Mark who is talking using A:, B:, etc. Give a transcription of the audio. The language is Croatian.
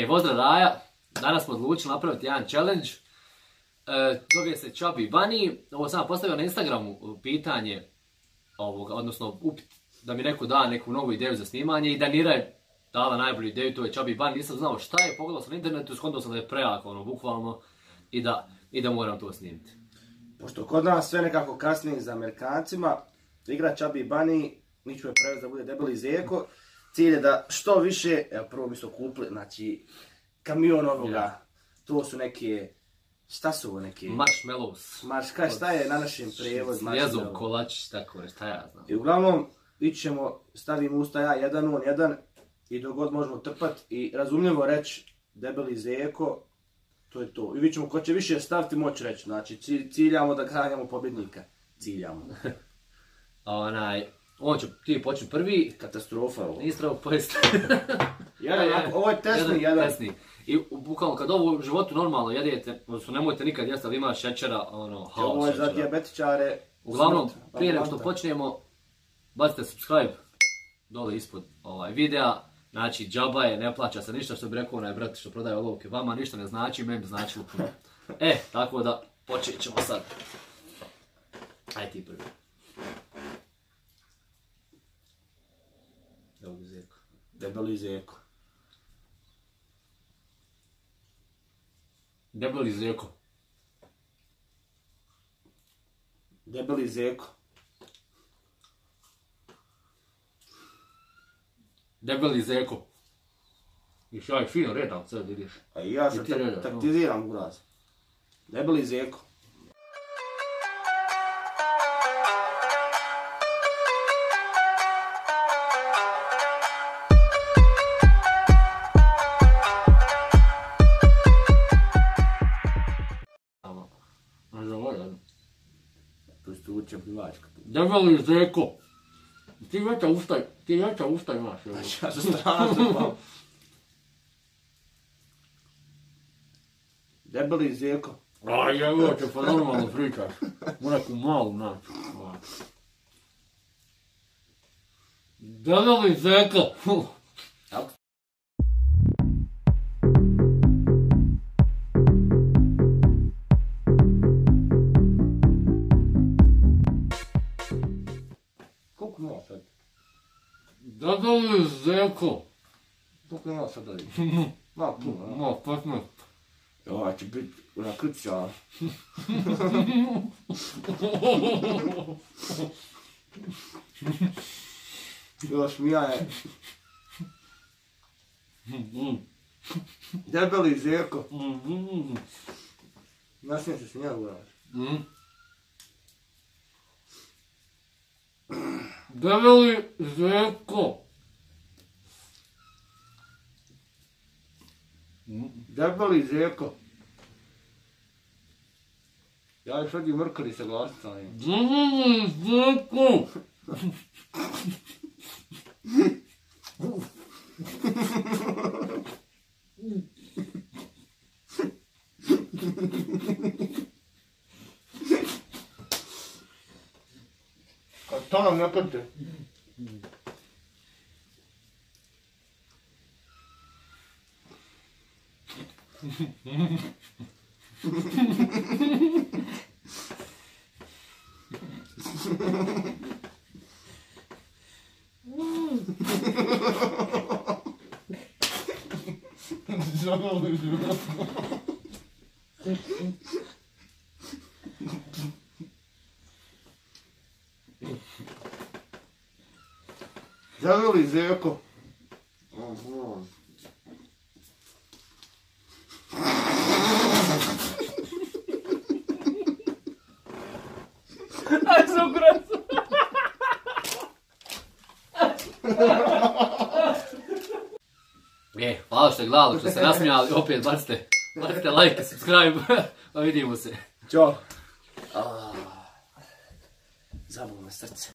A: Pozdrav Raja, danas smo odlučili napraviti jedan challenge. Zove se Chubby Bunny. Ovo sam postavio na Instagramu pitanje, odnosno upit, da mi neko da neku novu ideju za snimanje i da Nira je dala najbolju ideju, to je Chubby Bunny. Nisam znao šta je, pogledao sam na internetu, skontao sam da je prejako, bukvalno, i da moram to snimiti.
B: Pošto kod nas sve nekako kasnije za Amerikancima, igra Chubby Bunny, mi ćemo je prevesti da bude Debeli Zeko. Cilj je da što više, evo prvo mi smo kupili, znači, kamion ovoga, to su neke, šta su ovo neke?
A: Marshmallows.
B: Šta je na našem prevodu?
A: Jezom, kolačić, tako je, šta ja znam.
B: I uglavnom, ićemo, stavimo usta ja, jedan on, jedan, i dok god možemo trpat i razumljivo reći Debeli Zeko, to je to. I vidjet ćemo ko će više staviti moći reći, znači ciljamo da hranjamo pobjednika. Ciljamo.
A: On će ti početi prvi.
B: Katastrofa ovo.
A: Nisi trebao pojesti.
B: Ovo je tesni jedan.
A: I bukvalno kad ovo u životu normalno jedete, odnosno nemojte nikad jesti, ali ima šećera, haos šećera.
B: Ovo je za dijabetičare.
A: Uglavnom, prije nego što počnemo, bacite subscribe dole ispod videa. Znači, džaba je, ne plaća se ništa, što bi rekao onaj brat što prodaje olovke. Vama ništa ne znači, meni bi značilo puno. Tako da, počet ćemo sad. Ajde ti prvi.
B: Debeli Zeko.
A: Debeli Zeko.
B: Debeli Zeko.
A: Debeli Zeko. Iš ja ih fino redam sad, vidiš.
B: A i ja se taktiziram uraz. Debeli Zeko.
A: Debeli Zeko. Ti veća usta imaš.
B: Ja se strano trpao. Debeli Zeko.
A: Evo te pa normalno pričaš. U neku malu naći. Debeli Zeko.
B: Koliko ima sad?
A: Debeli Zeko.
B: Koliko ima sad da vidim? Malo puno,
A: Ma, 15.
B: Ovo će biti ona krća. Još mija je. Debeli Zeko. Nasmijem se s njega uraš.
A: Debeli Zeko.
B: Debeli Zeko. Ja još ovdje mrkali sa glasicama.
A: Debeli Zeko.
B: To nam ne krte. Debeli Zeko.
A: Aj sam kurac. Hvala što ste gledali, što ste nasmijali, opet bacite like, subscribe, pa vidimo se.
B: Ćao. Zabolo me srce.